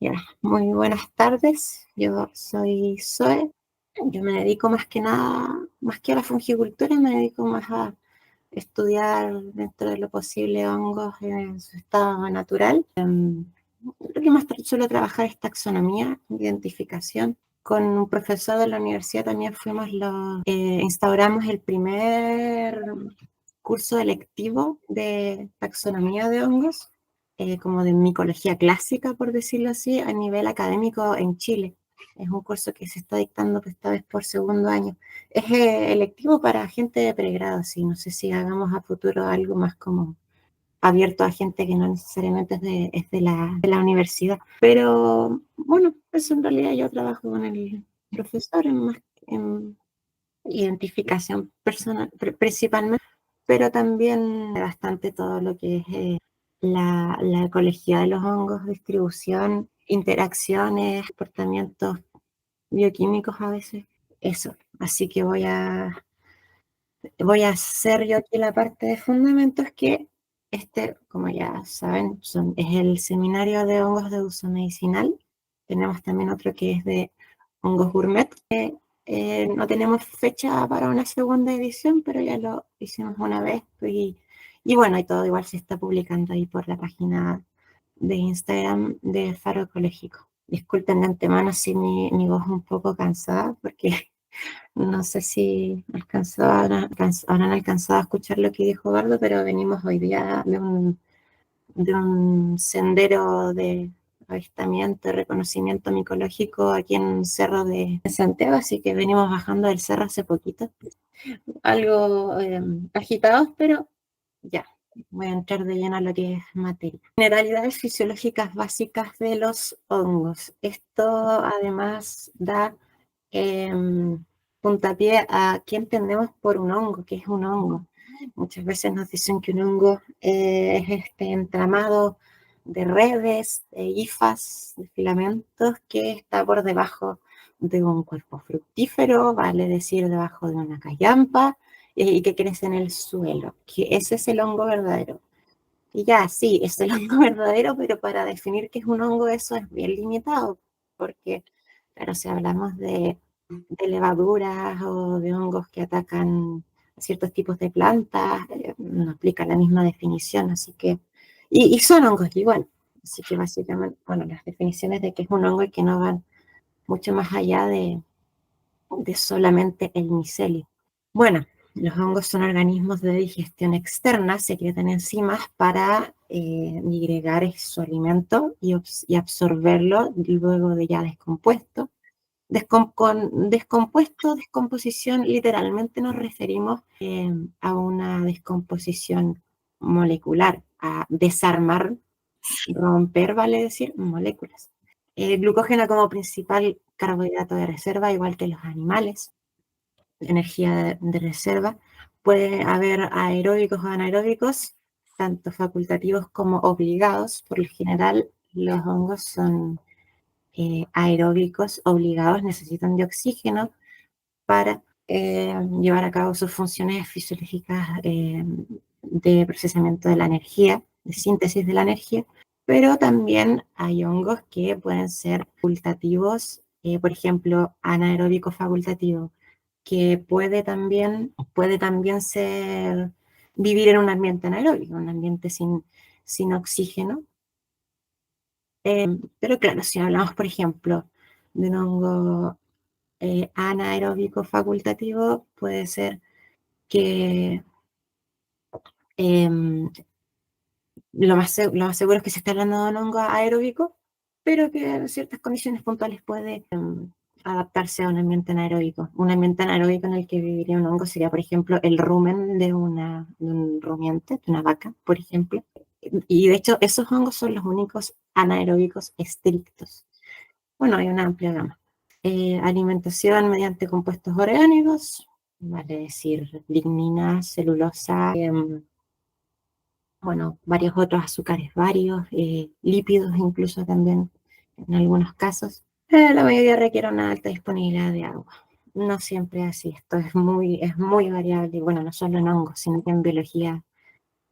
Ya, muy buenas tardes. Yo soy Zoe. Yo me dedico más que nada, más que a la fungicultura, me dedico más a estudiar dentro de lo posible hongos en su estado natural. Lo que más suelo trabajar es taxonomía, identificación. Con un profesor de la universidad también instauramos el primer curso electivo de taxonomía de hongos, como de micología clásica, por decirlo así, a nivel académico en Chile. Es un curso que se está dictando esta vez por segundo año. Es electivo para gente de pregrado, así no sé si hagamos a futuro algo más como abierto a gente que no necesariamente es de la universidad. Pero bueno, eso en realidad yo trabajo con el profesor en identificación personal, principalmente, pero también bastante todo lo que es la ecología de los hongos, distribución, interacciones, comportamientos bioquímicos a veces, eso. Así que voy a hacer yo aquí la parte de fundamentos que como ya saben, es el seminario de hongos de uso medicinal. Tenemos también otro que es de hongos gourmet. No tenemos fecha para una segunda edición, pero ya lo hicimos una vez y bueno, y todo igual se está publicando ahí por la página de Instagram de Faro Ecológico. Disculpen de antemano si mi voz es un poco cansada porque no sé si habrán alcanzado a escuchar lo que dijo Eduardo, pero venimos hoy día de un sendero de avistamiento, de reconocimiento micológico aquí en Cerro de Santiago, así que venimos bajando del cerro hace poquito. Algo agitados, pero ya, voy a entrar de lleno a lo que es materia. Generalidades fisiológicas básicas de los hongos. Esto además da puntapié a qué entendemos por un hongo, qué es un hongo. Muchas veces nos dicen que un hongo es este entramado de redes, de hifas, de filamentos que está por debajo de un cuerpo fructífero, vale decir, debajo de una callampa, y que crece en el suelo, que ese es el hongo verdadero. Y ya, sí, es el hongo verdadero, pero para definir qué es un hongo eso es bien limitado, porque, claro, si hablamos de levaduras o de hongos que atacan a ciertos tipos de plantas, no aplica la misma definición, así que, y son hongos igual, así que básicamente, bueno, las definiciones de qué es un hongo y que no van mucho más allá de solamente el micelio. Bueno, los hongos son organismos de digestión externa, secretan enzimas para digregar su alimento y absorberlo luego de ya descompuesto. Con descompuesto, descomposición, literalmente nos referimos a una descomposición molecular, a desarmar, romper, vale decir, moléculas. El glucógeno como principal carbohidrato de reserva, igual que los animales, energía de reserva. Puede haber aeróbicos o anaeróbicos, tanto facultativos como obligados. Por lo general, los hongos son aeróbicos obligados, necesitan de oxígeno para llevar a cabo sus funciones fisiológicas de procesamiento de la energía, de síntesis de la energía, pero también hay hongos que pueden ser facultativos, por ejemplo, anaeróbico facultativo, que puede también vivir en un ambiente anaeróbico, un ambiente sin oxígeno. Pero claro, si hablamos, por ejemplo, de un hongo anaeróbico facultativo, puede ser que em, lo más seguro es que se está hablando de un hongo aeróbico, pero que en ciertas condiciones puntuales puede adaptarse a un ambiente anaeróbico. Un ambiente anaeróbico en el que viviría un hongo sería, por ejemplo, el rumen de un rumiante, de una vaca, por ejemplo. Y de hecho, esos hongos son los únicos anaeróbicos estrictos. Bueno, hay una amplia gama. Alimentación mediante compuestos orgánicos, vale decir, lignina, celulosa, bueno, varios otros azúcares varios, lípidos incluso también en algunos casos. La mayoría requiere una alta disponibilidad de agua. No siempre es así, esto es muy variable, bueno, no solo en hongos, sino que en biología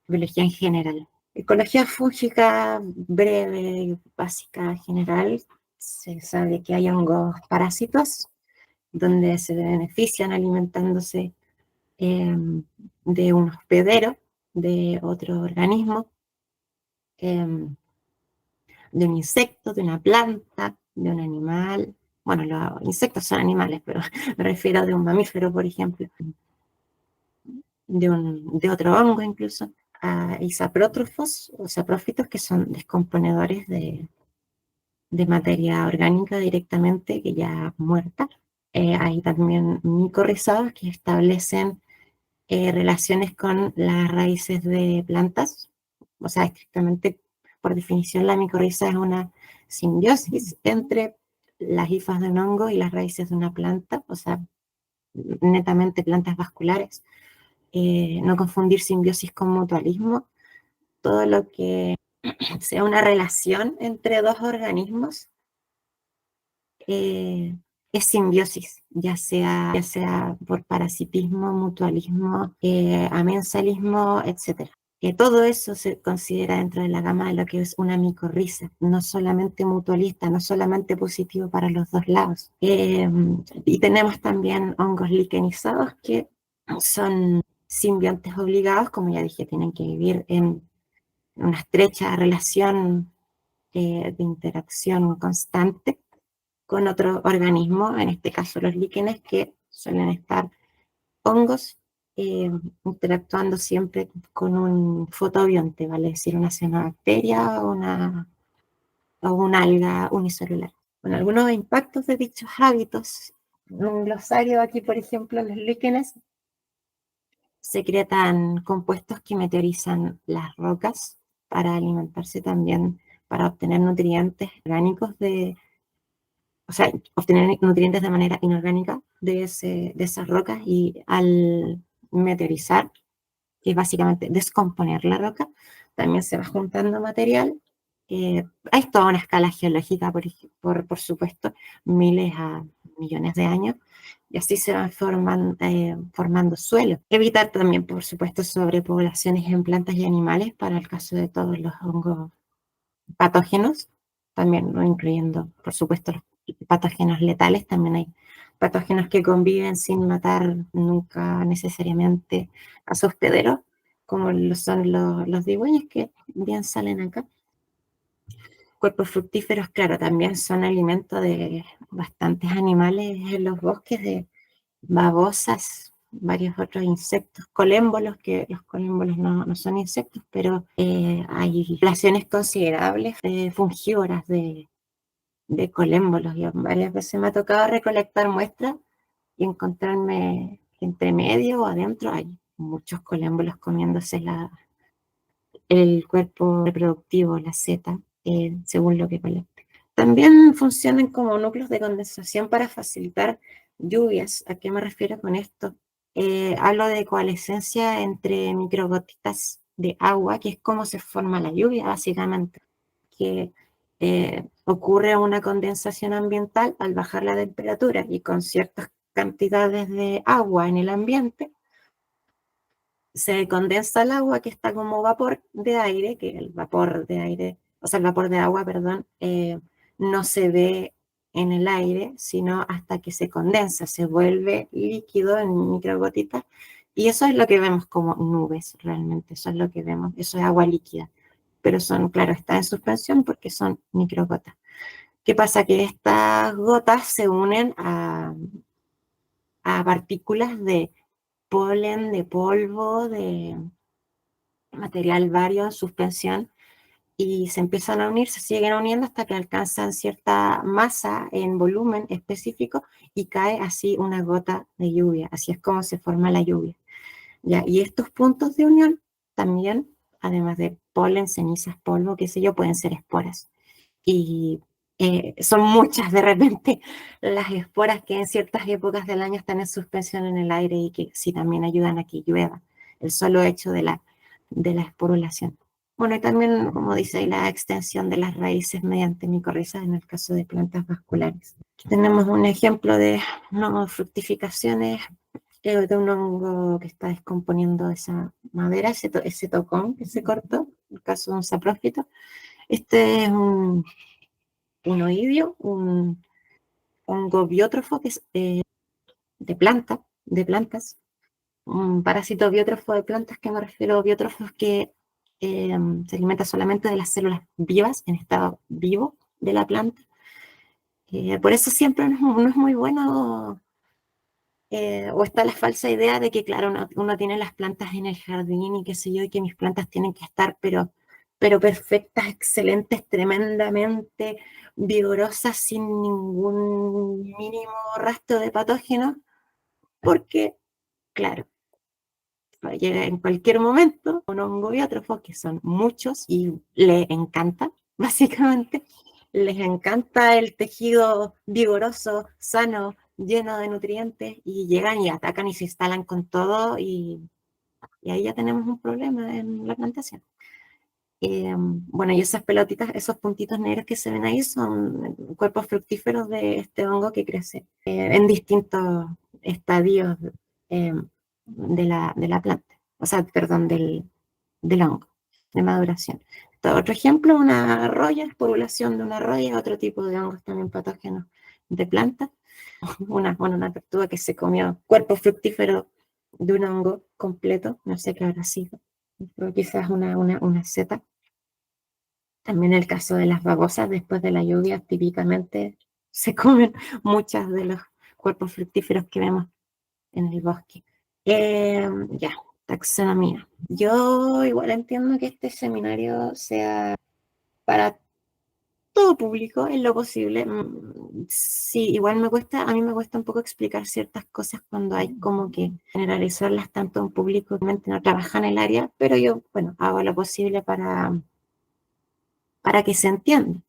en general. Ecología fúngica breve, básica, general. Se sabe que hay hongos parásitos donde se benefician alimentándose eh, de un hospedero, de otro organismo, eh, de un insecto, de una planta, de un animal. Bueno, los insectos son animales, pero me refiero de un mamífero, por ejemplo, de otro hongo incluso. Hay saprótrofos o saprófitos que son descomponedores de materia orgánica directamente que ya muerta. Hay también micorrizados que establecen relaciones con las raíces de plantas. O sea, estrictamente, por definición, la micorriza es una simbiosis entre las hifas de un hongo y las raíces de una planta, o sea, netamente plantas vasculares. No confundir simbiosis con mutualismo. Todo lo que sea una relación entre dos organismos eh, es simbiosis, ya sea por parasitismo, mutualismo, amensalismo, etcétera. Todo eso se considera dentro de la gama de lo que es una micorriza, no solamente mutualista, no solamente positivo para los dos lados. Y tenemos también hongos liquenizados que son simbiontes obligados, como ya dije, tienen que vivir en una estrecha relación de interacción constante con otro organismo, en este caso los líquenes, que suelen estar hongos interactuando siempre con un fotobionte, vale decir, una cianobacteria o una alga unicelular. Bueno, algunos impactos de dichos hábitos. En un glosario aquí, por ejemplo, los líquenes secretan compuestos que meteorizan las rocas para alimentarse también, para obtener nutrientes orgánicos o sea, obtener nutrientes de manera inorgánica de esas rocas, y al meteorizar, que es básicamente descomponer la roca, también se va juntando material. Hay toda una escala geológica, por supuesto, miles a millones de años, y así se van formando suelos. Evitar también, por supuesto, sobrepoblaciones en plantas y animales para el caso de todos los hongos patógenos, también no incluyendo, por supuesto, los patógenos letales. También hay patógenos que conviven sin matar nunca necesariamente a su hospedero, como lo son los digüeños, que bien salen acá. Cuerpos fructíferos, claro, también son alimento de bastantes animales en los bosques, de babosas, varios otros insectos, colémbolos, que los colémbolos no son insectos, pero hay poblaciones considerables de fungívoras de colémbolos, y varias veces me ha tocado recolectar muestras y encontrarme que entre medio o adentro hay muchos colémbolos comiéndose el cuerpo reproductivo, la seta, según lo que colecte. También funcionan como núcleos de condensación para facilitar lluvias. ¿A qué me refiero con esto? Hablo de coalescencia entre microgotitas de agua, que es cómo se forma la lluvia, básicamente, que ocurre una condensación ambiental al bajar la temperatura, y con ciertas cantidades de agua en el ambiente se condensa el agua, que está como vapor de aire, que el vapor de aire, o sea, el vapor de agua, perdón, no se ve en el aire, sino hasta que se condensa, se vuelve líquido en microgotitas, y eso es lo que vemos como nubes, realmente, eso es lo que vemos, eso es agua líquida, pero son, claro, está en suspensión porque son microgotas. ¿Qué pasa? Que estas gotas se unen a partículas de polen, de polvo, de material vario en suspensión, y se empiezan a unir, se siguen uniendo hasta que alcanzan cierta masa en volumen específico y cae así una gota de lluvia. Así es como se forma la lluvia. ¿Ya? Y estos puntos de unión también, además de polen, cenizas, polvo, qué sé yo, pueden ser esporas. Y son muchas de repente las esporas que en ciertas épocas del año están en suspensión en el aire, y que sí también ayudan a que llueva, el solo hecho de la esporulación. Bueno, y también, como dice ahí, la extensión de las raíces mediante micorrizas en el caso de plantas vasculares. Aquí tenemos un ejemplo de no fructificaciones de un hongo que está descomponiendo esa madera, ese tocón que se cortó. el caso de un saprófito. Este es un oidio, un hongo biótrofo que es de plantas, un parásito biótrofo de plantas, que me refiero a biótrofos que se alimenta solamente de las células vivas, en estado vivo de la planta. Por eso siempre no es muy bueno, o está la falsa idea de que, claro, uno tiene las plantas en el jardín y qué sé yo, y que mis plantas tienen que estar, pero perfectas, excelentes, tremendamente vigorosas, sin ningún mínimo rastro de patógeno, porque, claro, llega en cualquier momento un hongo biótrofo, que son muchos, y les encanta, básicamente, les encanta el tejido vigoroso, sano, lleno de nutrientes, y llegan y atacan y se instalan con todo, y ahí ya tenemos un problema en la plantación. Bueno, y esas pelotitas, esos puntitos negros que se ven ahí son cuerpos fructíferos de este hongo que crece en distintos estadios eh, de la planta, o sea, perdón, del hongo, de maduración. Otro ejemplo, una roya, población de una roya, otro tipo de hongos también patógenos de plantas. Una tortuga que se comió cuerpo fructífero de un hongo completo, no sé qué habrá sido, pero quizás una seta. También el caso de las babosas, después de la lluvia, típicamente se comen muchas de los cuerpos fructíferos que vemos en el bosque. Ya, taxonomía. Yo igual entiendo que este seminario sea para todo público en lo posible. Sí, igual a mí me cuesta un poco explicar ciertas cosas cuando hay como que generalizarlas tanto en público que realmente no trabaja en el área, pero yo, bueno, hago lo posible para que se entienda.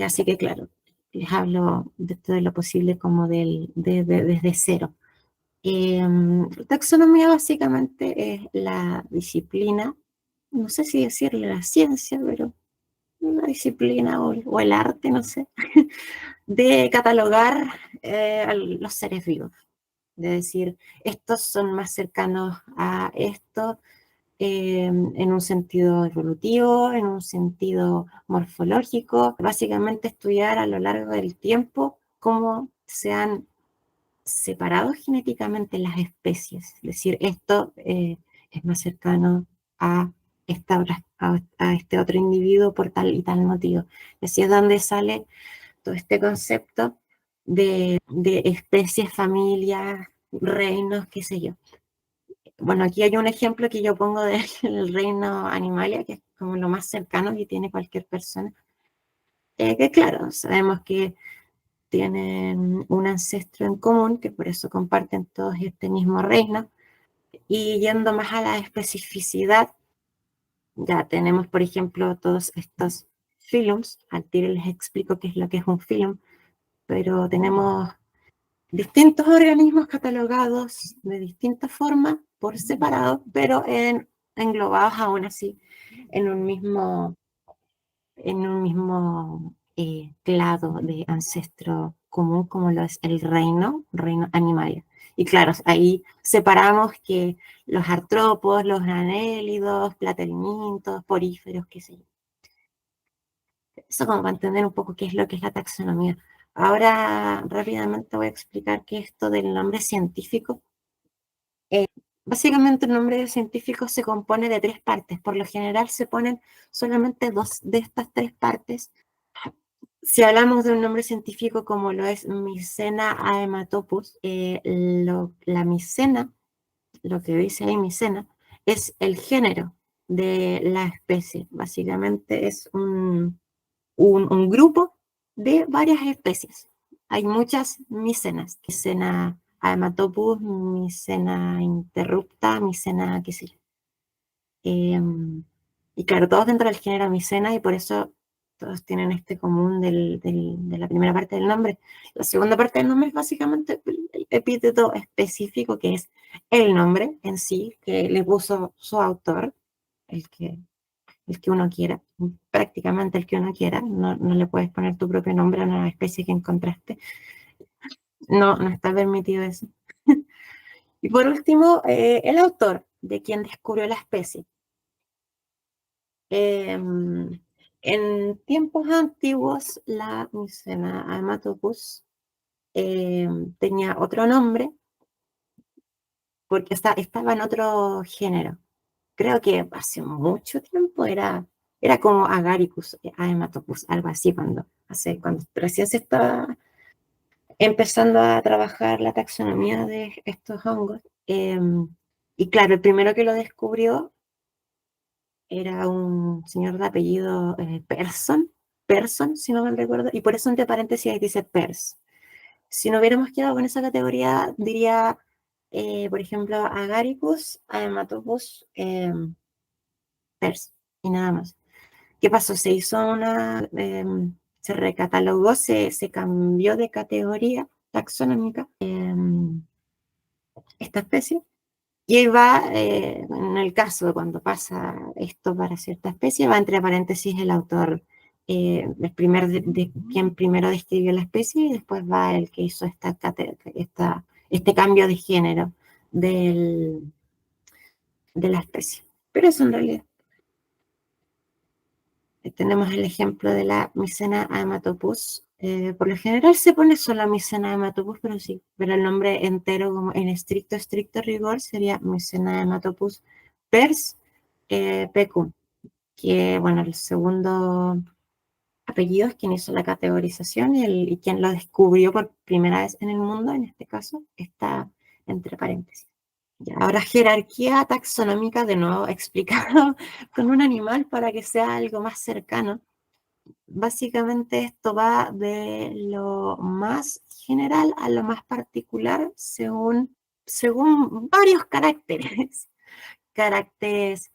Así que claro, les hablo de todo lo posible como desde cero. Taxonomía básicamente es la disciplina, no sé si decirle la ciencia, pero una disciplina o el arte, no sé, de catalogar a los seres vivos, de decir, estos son más cercanos a esto, en un sentido evolutivo, en un sentido morfológico, básicamente estudiar a lo largo del tiempo cómo se han separado genéticamente las especies, es decir, esto es más cercano a, a este otro individuo por tal y tal motivo. Así es donde sale todo este concepto de especies, familias, reinos, qué sé yo. Bueno, aquí hay un ejemplo que yo pongo del reino Animalia, que es como lo más cercano que tiene cualquier persona. Que claro, sabemos que tienen un ancestro en común, que por eso comparten todos este mismo reino. Y yendo más a la especificidad, ya tenemos, por ejemplo, todos estos phylums. Al tiro les explico qué es lo que es un phylum, pero tenemos distintos organismos catalogados de distintas formas, por separado, pero englobados aún así en un mismo clado de ancestro común, como lo es el reino animal. Y claro, ahí separamos que los artrópodos, los anélidos, platelimintos, poríferos, qué sé yo. Eso como para entender un poco qué es lo que es la taxonomía. Ahora rápidamente voy a explicar qué es esto del nombre científico. Básicamente el nombre científico se compone de tres partes. Por lo general se ponen solamente dos de estas tres partes. Si hablamos de un nombre científico como lo es Mycena haematopus, la micena, lo que dice ahí micena, es el género de la especie. Básicamente es un grupo de varias especies. Hay muchas micenas, Mycena haematopus, Mycena interrupta, Mycena, qué sé yo. Y claro, todos dentro del género Mycena, y por eso todos tienen este común de la primera parte del nombre. La segunda parte del nombre es básicamente el epíteto específico, que es el nombre en sí, que le puso su autor, el que, el que uno quiera, prácticamente el que uno quiera. No le puedes poner tu propio nombre a una especie que encontraste. No está permitido eso. Y por último, el autor de quien descubrió la especie. En tiempos antiguos, la Mycena haematopus tenía otro nombre porque estaba en otro género. Creo que hace mucho tiempo era como Agaricus haematopus, algo así, cuando recién se estaba empezando a trabajar la taxonomía de estos hongos. Y claro, el primero que lo descubrió era un señor de apellido Persson, si no mal recuerdo, y por eso entre paréntesis ahí dice Pers. Si no hubiéramos quedado con esa categoría, diría, por ejemplo, Agaricus, Haematopus, Pers, y nada más. ¿Qué pasó? Se recatalogó, se cambió de categoría taxonómica esta especie. Y ahí va, en el caso de cuando pasa esto para cierta especie, va entre paréntesis el autor, quien primero describió la especie y después va el que hizo este cambio de género del, de la especie. Pero eso en realidad. Tenemos el ejemplo de la Mycena haematopus. Por lo general se pone solo Mycena haematopus, pero el nombre entero, como en estricto rigor, sería Mycena haematopus pers pecum, que, bueno, el segundo apellido es quien hizo la categorización y quien lo descubrió por primera vez en el mundo, en este caso, está entre paréntesis. Ya, ahora jerarquía taxonómica, de nuevo explicado con un animal para que sea algo más cercano. Básicamente esto va de lo más general a lo más particular según varios caracteres. Caracteres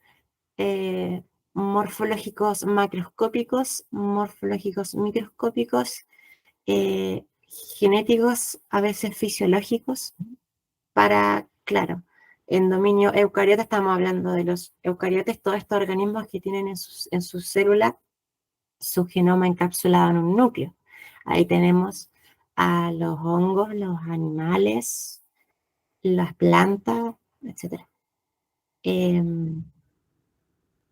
eh, morfológicos macroscópicos, morfológicos microscópicos, genéticos, a veces fisiológicos, claro, en dominio eucariota estamos hablando de los eucariotes, todos estos organismos que tienen en sus células su genoma encapsulado en un núcleo. Ahí tenemos a los hongos, los animales, las plantas, etc.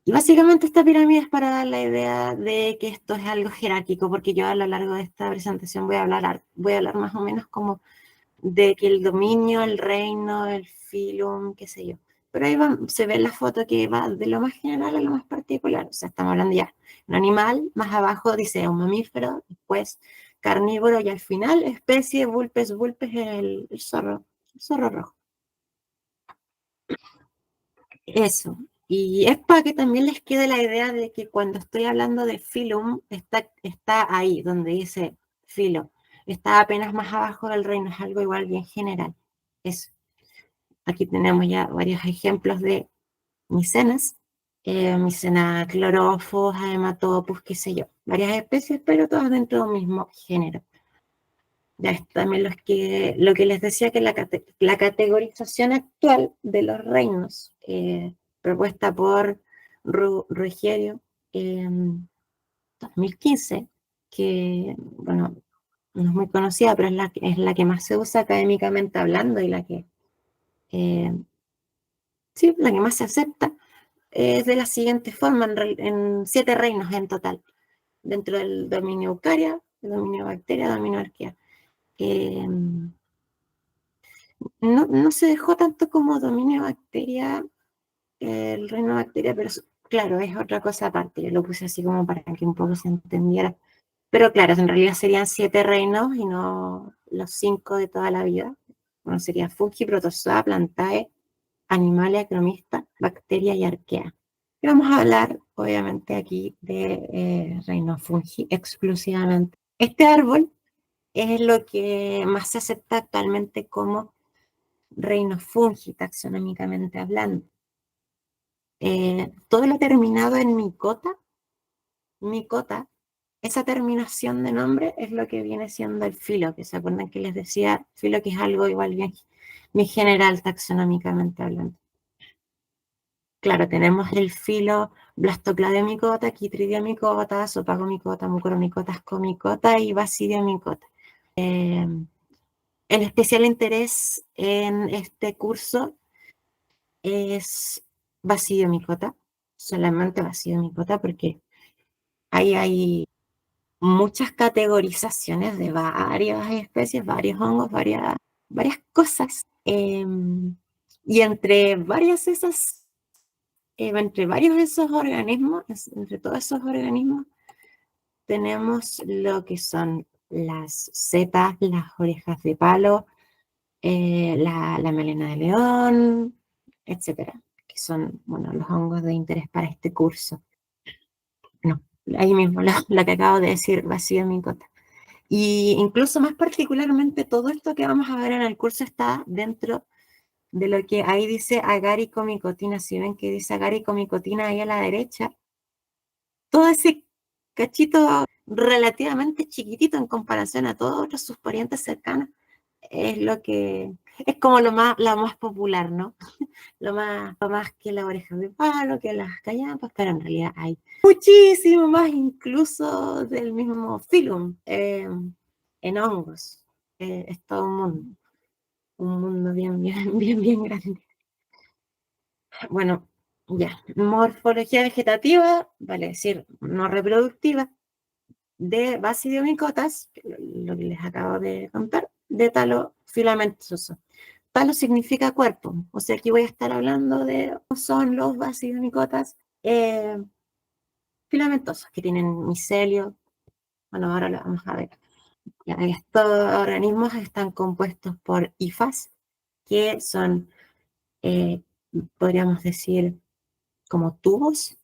Y básicamente esta pirámide es para dar la idea de que esto es algo jerárquico, porque yo a lo largo de esta presentación voy a hablar más o menos como de que el dominio, el reino, el filum, qué sé yo. Pero ahí se ve en la foto que va de lo más general a lo más particular. O sea, estamos hablando ya un animal, más abajo dice un mamífero, después carnívoro y al final especie, vulpes, el zorro rojo. Eso. Y es para que también les quede la idea de que cuando estoy hablando de filum, está ahí, donde dice filo. Está apenas más abajo del reino, es algo igual bien general. Eso. Aquí tenemos ya varios ejemplos de micenas, micena clorophos, haematopus, qué sé yo, varias especies, pero todas dentro de un mismo género. Ya es también lo que les decía que la categorización actual de los reinos, propuesta por Ruggiero en 2015, que, bueno, no es muy conocida, pero es la que más se usa académicamente hablando y eh, sí, la que más se acepta, es de la siguiente forma, en 7 reinos en total, dentro del dominio Eucaria, el dominio Bacteria, dominio Arquea. Eh, no se dejó tanto como dominio Bacteria, el reino Bacteria, pero claro, es otra cosa aparte. Yo lo puse así como para que un poco se entendiera. Pero claro, en realidad serían 7 reinos y no los 5 de toda la vida. Bueno, sería Fungi, Protozoa, Plantae, Animalia, Cromista, Bacteria y Arquea. Y vamos a hablar, obviamente, aquí de reino fungi exclusivamente. Este árbol es lo que más se acepta actualmente como reino fungi, taxonómicamente hablando. Todo lo terminado en micota, esa terminación de nombre es lo que viene siendo el filo, que se acuerdan que les decía, filo que es algo igual bien general taxonómicamente hablando. Claro, tenemos el filo Blastocladiomicota, Chytridiomicota, Sopagomicota, Mucoromicota, Ascomicota y Basidiomicota. El especial interés en este curso es Basidiomicota, solamente Basidiomycota porque ahí hay muchas categorizaciones de varias especies, varios hongos, varias cosas. Y entre varios de esos organismos, entre todos esos organismos, tenemos lo que son las setas, las orejas de palo, la melena de león, etcétera, que son, bueno, los hongos de interés para este curso. No, ahí mismo lo que acabo de decir, Basidiomycota. Y incluso más particularmente todo esto que vamos a ver en el curso está dentro de lo que ahí dice agaricomicotina. Si ven que dice agaricomicotina ahí a la derecha, todo ese cachito relativamente chiquitito en comparación a todos sus parientes cercanos, es lo que es como lo más popular, ¿no? Lo más que la oreja de palo, que las callampas, pero en realidad hay muchísimo más incluso del mismo filum en hongos. Es todo un mundo bien grande. Bueno, ya, morfología vegetativa, vale decir, no reproductiva, de basidiomicotas, lo que les acabo de contar, de talo filamentoso. Talo significa cuerpo, o sea, aquí voy a estar hablando de cómo son los basidiomicotas filamentosos, que tienen micelio. Bueno, ahora lo vamos a ver. Ya, estos organismos están compuestos por hifas, que son, eh, podríamos decir, como tubos,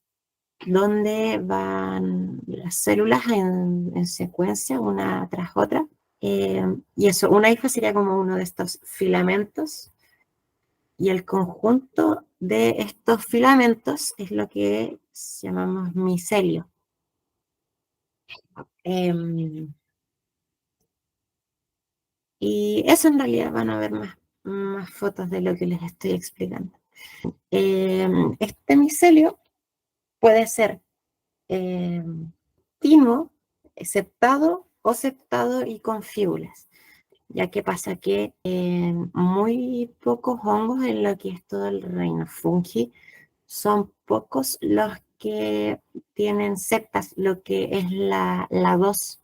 donde van las células en secuencia, una tras otra. Y eso, una hifa sería como uno de estos filamentos, y el conjunto de estos filamentos es lo que llamamos micelio. Y eso en realidad van a ver más fotos de lo que les estoy explicando. Este micelio puede ser continuo, septado o septado y con fíbulas. Ya que pasa que muy pocos hongos en lo que es todo el reino fungi son pocos los que tienen septas, lo que es la 2.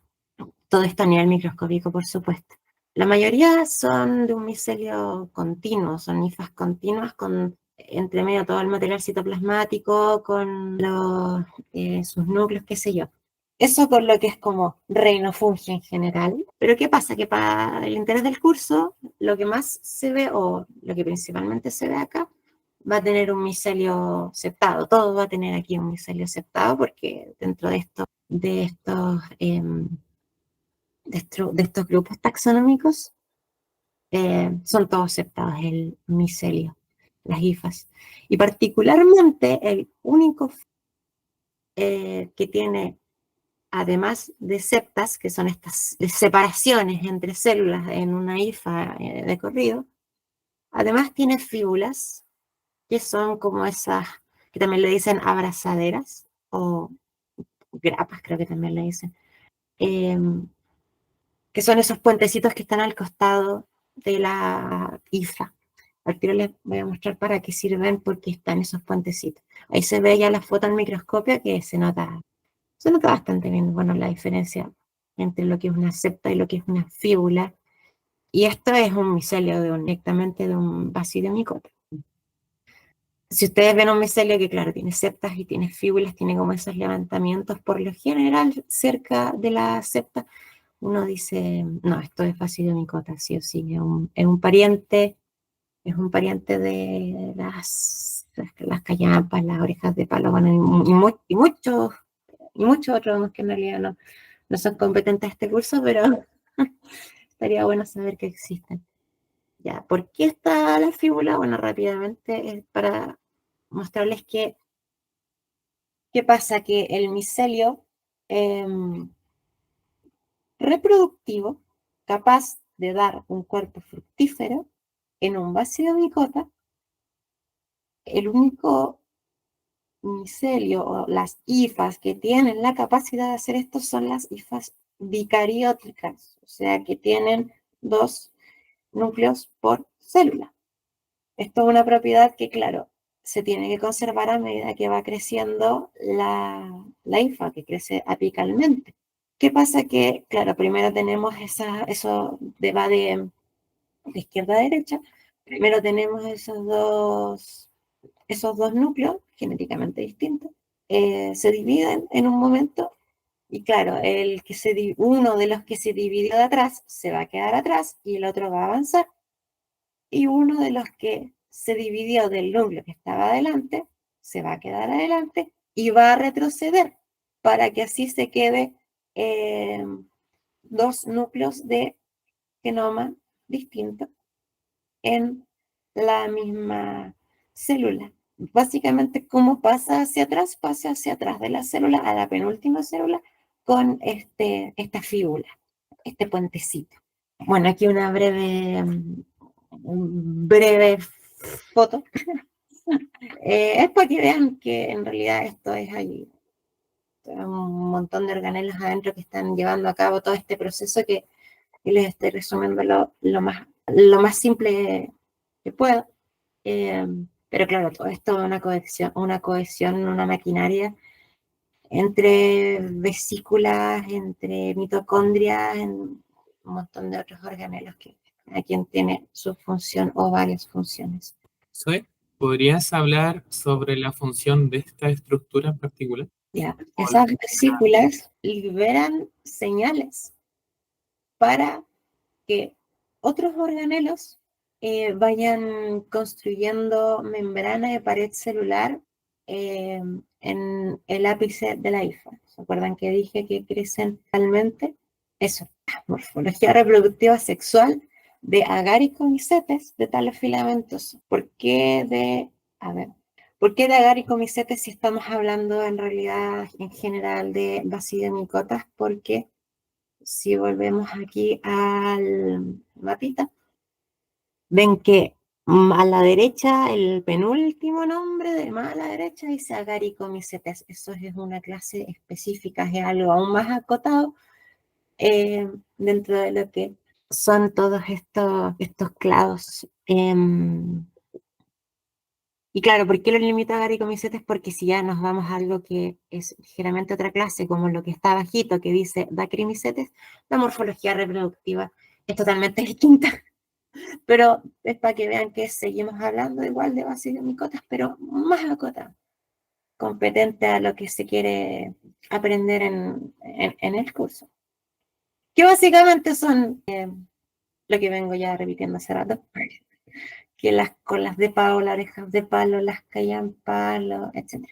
Todo esto a nivel microscópico, por supuesto. La mayoría son de un micelio continuo, son hifas continuas con entre medio todo el material citoplasmático, con sus núcleos, qué sé yo. Eso por lo que es como reino fungi en general. Pero ¿qué pasa? Que para el interés del curso, lo que más se ve, o lo que principalmente se ve acá, va a tener un micelio septado. Todo va a tener aquí un micelio septado porque dentro de estos grupos taxonómicos son todos septados, el micelio, las hifas. Y particularmente el único que tiene, además de septas, que son estas separaciones entre células en una hifa de corrido, además tiene fíbulas, que son como esas, que también le dicen abrazaderas, o grapas creo que también le dicen, eh, que son esos puentecitos que están al costado de la IFA. Al tiro les voy a mostrar para qué sirven, porque están esos puentecitos. Ahí se ve ya la foto al microscopio que se nota bastante bien, bueno, la diferencia entre lo que es una septa y lo que es una fíbula. Y esto es un micelio directamente de un Basidiomycota. Si ustedes ven un micelio que, claro, tiene septas y tiene fíbulas, tiene como esos levantamientos, por lo general, cerca de la septa, uno dice, no, esto es Basidiomycota, sí o sí, es un pariente de las callampas, las orejas de palo, bueno, y muchos otros que en realidad no son competentes a este curso, pero estaría bueno saber que existen. Ya, ¿por qué está la fíbula? Bueno, rápidamente es para mostrarles qué pasa, que el micelio reproductivo, capaz de dar un cuerpo fructífero en un Basidiomycota, el único micelio o las hifas que tienen la capacidad de hacer esto son las hifas dicarióticas, o sea que tienen 2 núcleos por célula. Esto es una propiedad que, claro, se tiene que conservar a medida que va creciendo la linfa, que crece apicalmente. ¿Qué pasa? Que, claro, primero tenemos eso va de izquierda a derecha. Primero tenemos esos dos núcleos genéticamente distintos. Se dividen en un momento y claro, uno de los que se dividió de atrás se va a quedar atrás y el otro va a avanzar. Y uno de los que se dividió del núcleo que estaba adelante se va a quedar adelante y va a retroceder para que así se quede eh, dos núcleos de genoma distintos en la misma célula. Básicamente, ¿cómo pasa hacia atrás de la célula a la penúltima célula con esta fíbula, este puentecito. Bueno, aquí una breve foto. Es para que vean que en realidad esto es ahí un montón de organelos adentro que están llevando a cabo todo este proceso que les estoy resumiendo lo más simple que puedo. Pero claro, todo esto es una cohesión, una maquinaria entre vesículas, entre mitocondrias, en un montón de otros organelos que a quien tiene su función o varias funciones. Zoe, ¿podrías hablar sobre la función de esta estructura en particular? Ya, esas vesículas liberan señales para que otros organelos vayan construyendo membrana de pared celular en el ápice de la hija. ¿Se acuerdan que dije que crecen realmente? Eso, morfología reproductiva sexual de agaricomycetes de tales filamentos. A ver, ¿por qué de agaricomycetes si estamos hablando en realidad en general de basidiomycotas? Porque si volvemos aquí al mapita, ven que a la derecha, el penúltimo nombre de más a la derecha dice agaricomycetes. Eso es una clase específica, es algo aún más acotado dentro de lo que son todos estos clados. Y claro, ¿por qué lo limito a agaricomycetes? Porque si ya nos vamos a algo que es ligeramente otra clase, como lo que está abajito, que dice dacrymycetes, la morfología reproductiva es totalmente distinta. Pero es para que vean que seguimos hablando igual de basidiomycotas, pero más acotada, competente a lo que se quiere aprender en el curso. Que básicamente son lo que vengo ya repitiendo hace rato, que las colas de pavo, las orejas de palo, las callan palo, etc.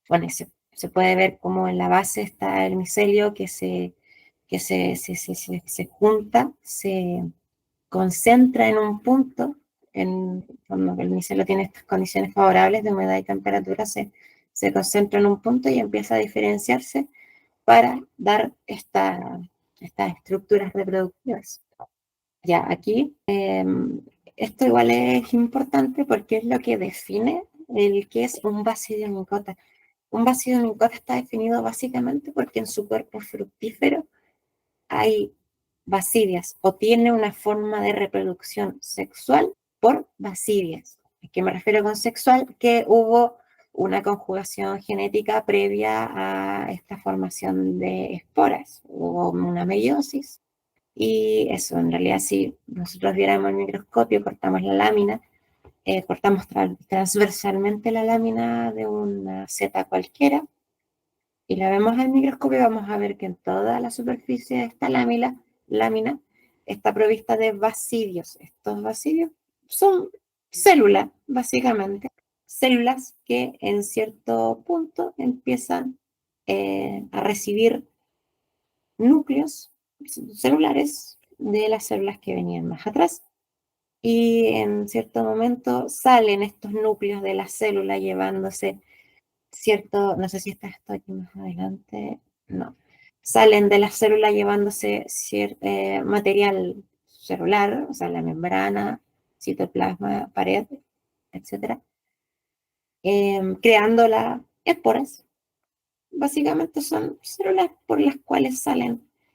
Bueno, se puede ver como en la base está el micelio que se junta, se concentra en un punto, cuando el micelio tiene estas condiciones favorables de humedad y temperatura, se concentra en un punto y empieza a diferenciarse para dar estas estructuras reproductivas. Ya, aquí, esto igual es importante porque es lo que define el que es un basidiomycota. Un basidiomycota está definido básicamente porque en su cuerpo fructífero hay basidias o tiene una forma de reproducción sexual por basidias. ¿A qué me refiero con sexual? Que hubo una conjugación genética previa a esta formación de esporas, hubo una meiosis. Y eso, en realidad, si nosotros viéramos el microscopio, cortamos la lámina, cortamos transversalmente la lámina de una seta cualquiera y la vemos al microscopio, vamos a ver que en toda la superficie de esta lámina está provista de basidios. Estos basidios son células, básicamente, células que en cierto punto empiezan a recibir núcleos celulares de las células que venían más atrás. Y en cierto momento salen estos núcleos de la célula llevándose no sé si está esto aquí más adelante, no, salen de la célula llevándose material celular, o sea, la membrana, citoplasma, pared, etc., creando las esporas. Básicamente son células por las cuales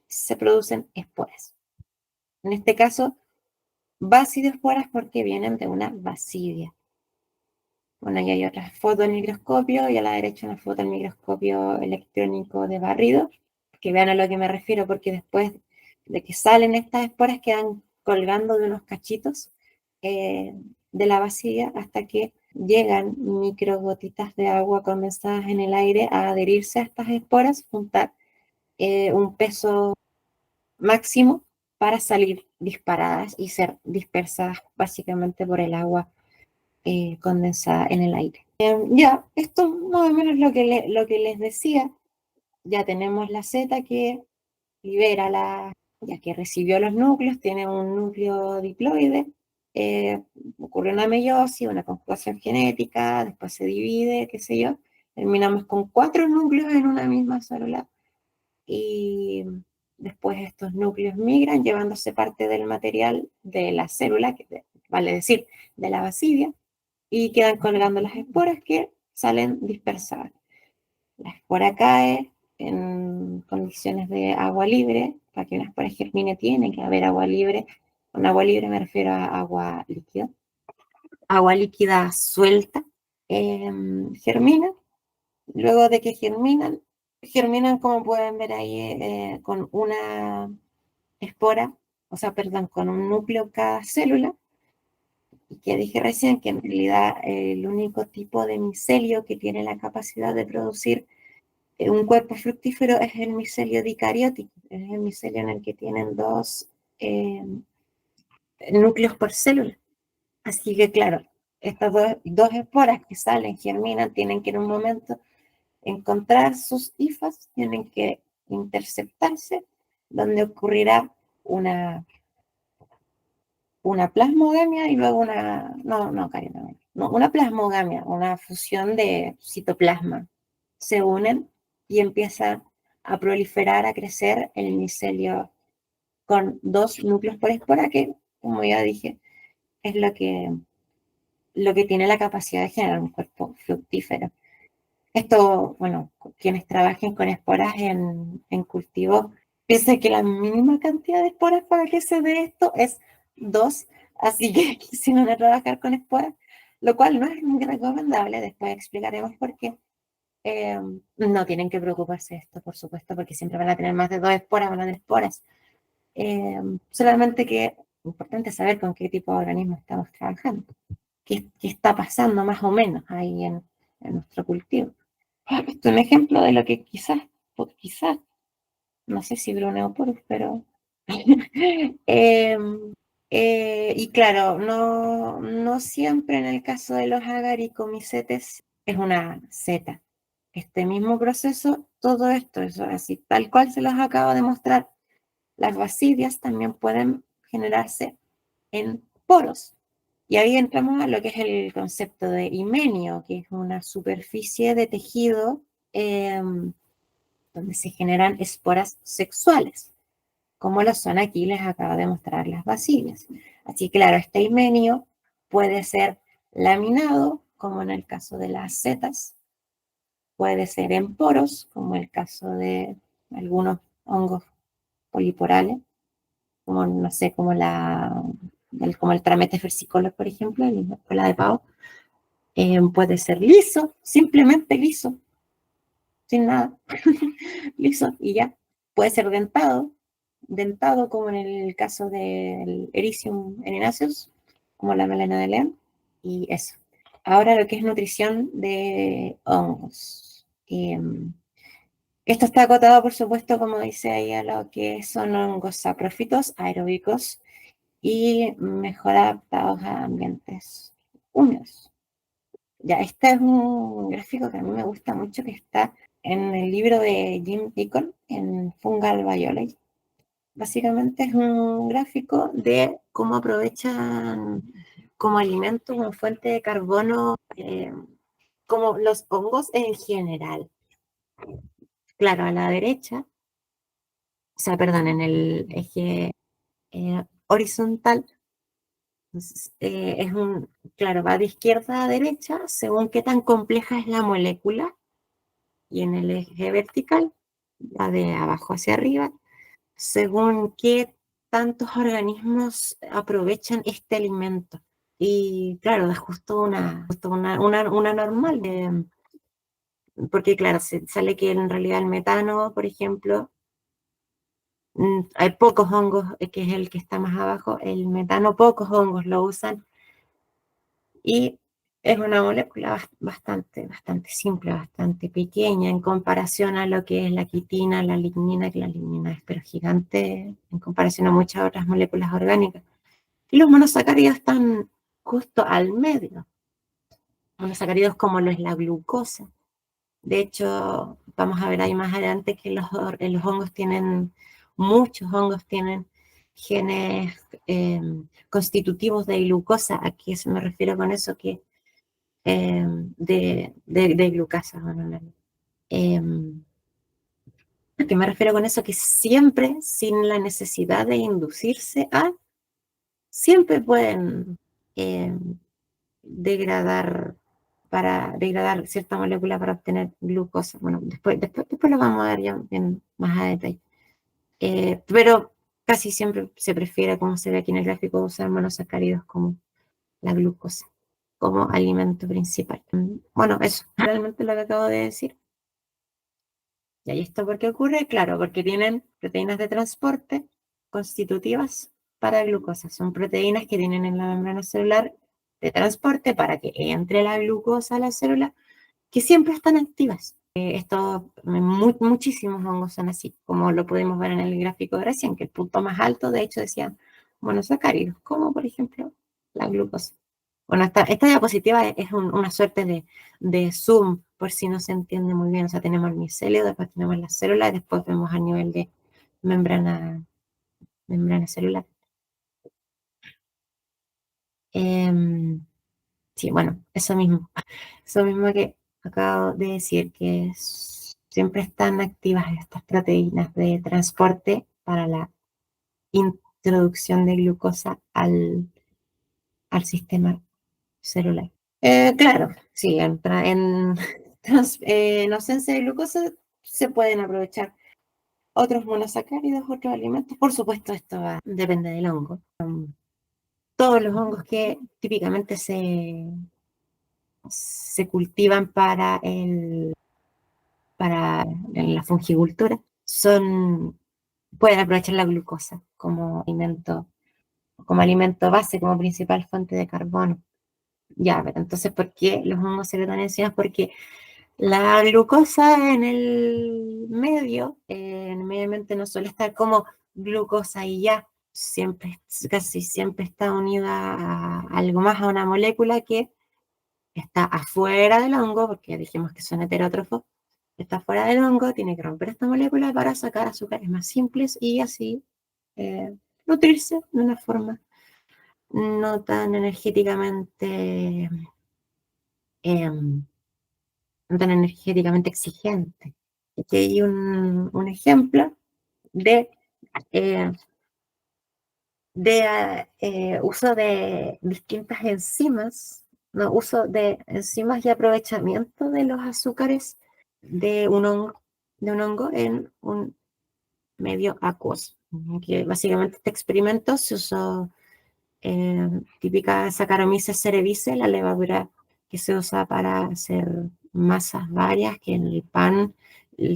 se producen esporas. En este caso, basidiosporas porque vienen de una basidia. Bueno, y hay otras fotos al microscopio y a la derecha una foto al microscopio electrónico de barrido, que vean a lo que me refiero, porque después de que salen estas esporas quedan colgando de unos cachitos de la vasilla hasta que llegan microgotitas de agua condensadas en el aire a adherirse a estas esporas, juntar un peso máximo para salir disparadas y ser dispersadas básicamente por el agua condensada en el aire. Ya, esto más o menos lo que les decía. Ya tenemos la Z que libera ya que recibió los núcleos, tiene un núcleo diploide, ocurre una meiosis, una conjugación genética, después se divide, qué sé yo, terminamos con 4 núcleos en una misma célula y después estos núcleos migran llevándose parte del material de la célula, vale decir, de la basidia, y quedan colgando las esporas que salen dispersadas. La espora cae en condiciones de agua libre. Para que una espora germine tiene que haber agua libre. Con agua libre me refiero a agua líquida. Agua líquida suelta. Germina. Luego de que germinan como pueden ver ahí con una espora, o sea, perdón, con un núcleo cada célula. Y que dije recién que en realidad el único tipo de micelio que tiene la capacidad de producir un cuerpo fructífero es el micelio dicariótico, es el micelio en el que tienen 2 núcleos por célula. Así que claro, estas dos esporas que salen, germinan, tienen que en un momento encontrar sus hifas, tienen que interceptarse, donde ocurrirá una plasmogamia y luego una plasmogamia, una fusión de citoplasma. Se unen y empieza a proliferar, a crecer el micelio con 2 núcleos por espora, que, como ya dije, es lo que tiene la capacidad de generar un cuerpo fructífero. Esto, bueno, quienes trabajen con esporas en cultivo, piensen que la mínima cantidad de esporas para que se dé esto es 2, así que si no van a trabajar con esporas, lo cual no es muy recomendable, después explicaremos por qué. No tienen que preocuparse de esto, por supuesto, porque siempre van a tener más de 2 esporas, van a tener esporas. Solamente que es importante saber con qué tipo de organismo estamos trabajando, qué está pasando más o menos ahí en nuestro cultivo. Esto es un ejemplo de lo que quizás, no sé si Bruneoporus, pero... y claro, no siempre en el caso de los agaricomicetes es una Z. Este mismo proceso, todo esto, eso así, tal cual se los acabo de mostrar, las basidias también pueden generarse en poros. Y ahí entramos a lo que es el concepto de himenio, que es una superficie de tejido donde se generan esporas sexuales, como lo son aquí, les acabo de mostrar las basidias. Así que claro, este himenio puede ser laminado, como en el caso de las setas, puede ser en poros, como el caso de algunos hongos poliporales, como no sé, como el Trametes versicolor, por ejemplo, la cola de pavo. Puede ser liso, simplemente liso, sin nada, liso y ya. Puede ser dentado como en el caso del Ericium erinaceus, como la melena de león, y eso. Ahora lo que es nutrición de hongos. Esto está acotado, por supuesto, como dice ahí, a lo que son hongos saprófitos, aeróbicos y mejor adaptados a ambientes húmedos. Ya, este es un gráfico que a mí me gusta mucho, que está en el libro de Jim Deacon, en Fungal Biology. Básicamente es un gráfico de cómo aprovechan como alimento, como fuente de carbono, como los hongos en general. Claro, a la derecha, o sea, perdón, en el eje horizontal, entonces, claro, va de izquierda a derecha según qué tan compleja es la molécula, y en el eje vertical va de abajo hacia arriba, según qué tantos organismos aprovechan este alimento. Y claro, es justo una normal, porque claro, sale que en realidad el metano, por ejemplo, hay pocos hongos, que es el que está más abajo, el metano pocos hongos lo usan y es una molécula bastante simple, bastante pequeña en comparación a lo que es la quitina, la lignina, que la lignina es pero gigante en comparación a muchas otras moléculas orgánicas. Y los monosacáridos están justo al medio, monosacáridos como lo es la glucosa. De hecho, vamos a ver ahí más adelante que los hongos tienen, muchos hongos tienen genes constitutivos de glucosa. ¿A qué me refiero con eso? Que de glucasa. ¿A qué me refiero con eso? Que siempre, sin la necesidad de inducirse a, siempre pueden degradar para degradar cierta molécula para obtener glucosa. Bueno, después lo vamos a ver ya más a detalle. Pero casi siempre se prefiere, como se ve aquí en el gráfico, usar monosacáridos como la glucosa, como alimento principal. Bueno, eso, realmente lo que acabo de decir. ¿Y esto por qué ocurre? Claro, porque tienen proteínas de transporte constitutivas para glucosa. Son proteínas que tienen en la membrana celular de transporte para que entre la glucosa a la célula, que siempre están activas. Muchísimos hongos son así, como lo pudimos ver en el gráfico de recién, que el punto más alto, de hecho, decía monosacáridos, como por ejemplo la glucosa. Bueno, esta diapositiva es una suerte de zoom, por si no se entiende muy bien. O sea, tenemos el micelio, después tenemos la célula, y después vemos a nivel de membrana celular. Sí, bueno, eso mismo. Eso mismo que acabo de decir, que siempre están activas estas proteínas de transporte para la introducción de glucosa al sistema celular. Claro, sí, en ausencia de glucosa se pueden aprovechar otros monosacáridos, otros alimentos. Por supuesto, depende del hongo. Todos los hongos que típicamente se cultivan para la fungicultura pueden aprovechar la glucosa como alimento base, como principal fuente de carbono. Ya, pero entonces, ¿por qué los hongos secretan enzimas? Porque la glucosa en el medio ambiente no suele estar como glucosa y ya, casi siempre está unida a algo más, a una molécula que está afuera del hongo, porque dijimos que son heterótrofos, está fuera del hongo, tiene que romper esta molécula para sacar azúcares más simples y así nutrirse de una forma no tan energéticamente no tan energéticamente exigente. Aquí hay un ejemplo de, eh, uso de distintas enzimas, no, uso de enzimas y aprovechamiento de los azúcares de un hongo en un medio acuoso. Que básicamente este experimento se usó típica Saccharomyces cerevisiae, la levadura que se usa para hacer masas varias, que en el pan,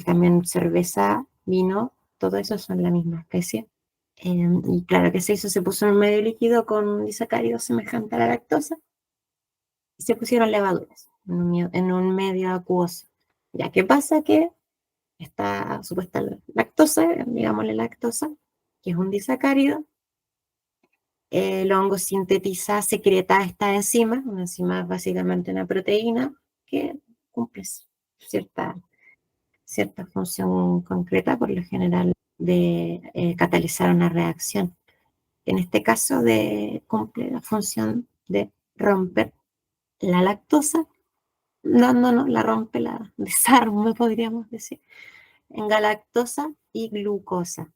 también cerveza, vino, todo eso son la misma especie. Y claro que se puso en un medio líquido con un disacárido semejante a la lactosa y se pusieron levaduras en un medio acuoso. Ya, ¿qué pasa? Que esta supuesta lactosa, digámosle lactosa, que es un disacárido, el hongo sintetiza, secreta esta enzima. Una enzima es básicamente una proteína que cumple cierta función concreta, por lo general de catalizar una reacción. En este caso cumple la función de romper la lactosa, no, la rompe, la desarme, podríamos decir, en galactosa y glucosa.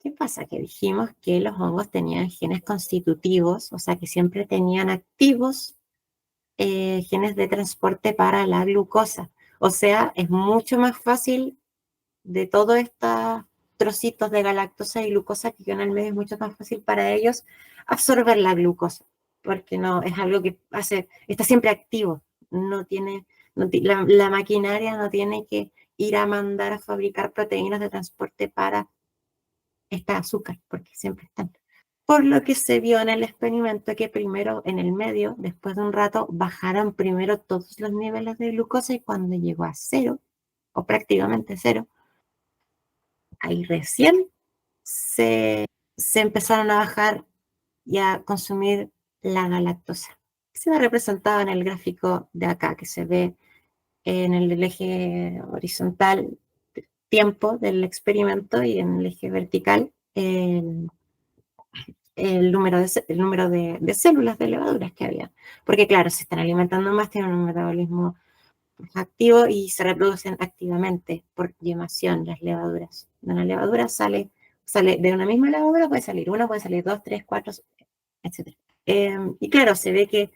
¿Qué pasa? Que dijimos que los hongos tenían genes constitutivos, o sea que siempre tenían activos genes de transporte para la glucosa. O sea, es mucho más fácil de todos estos trocitos de galactosa y glucosa que quedan al medio, es mucho más fácil para ellos absorber la glucosa. porque no es algo que está siempre activo, no tiene, la maquinaria no tiene que ir a mandar a fabricar proteínas de transporte para este azúcar, porque siempre están. Por lo que se vio en el experimento que primero en el medio, después de un rato, bajaron primero todos los niveles de glucosa y cuando llegó a cero, o prácticamente cero, ahí recién se empezaron a bajar y a consumir la galactosa. Se ve representado en el gráfico de acá, que se ve en el eje horizontal tiempo del experimento y en el eje vertical el número de células de levaduras que había. Porque claro, se están alimentando más, tienen un metabolismo activo y se reproducen activamente por yemación las levaduras. De una levadura sale de una misma levadura, puede salir una, puede salir dos, tres, cuatro, etc. Y claro, se ve que,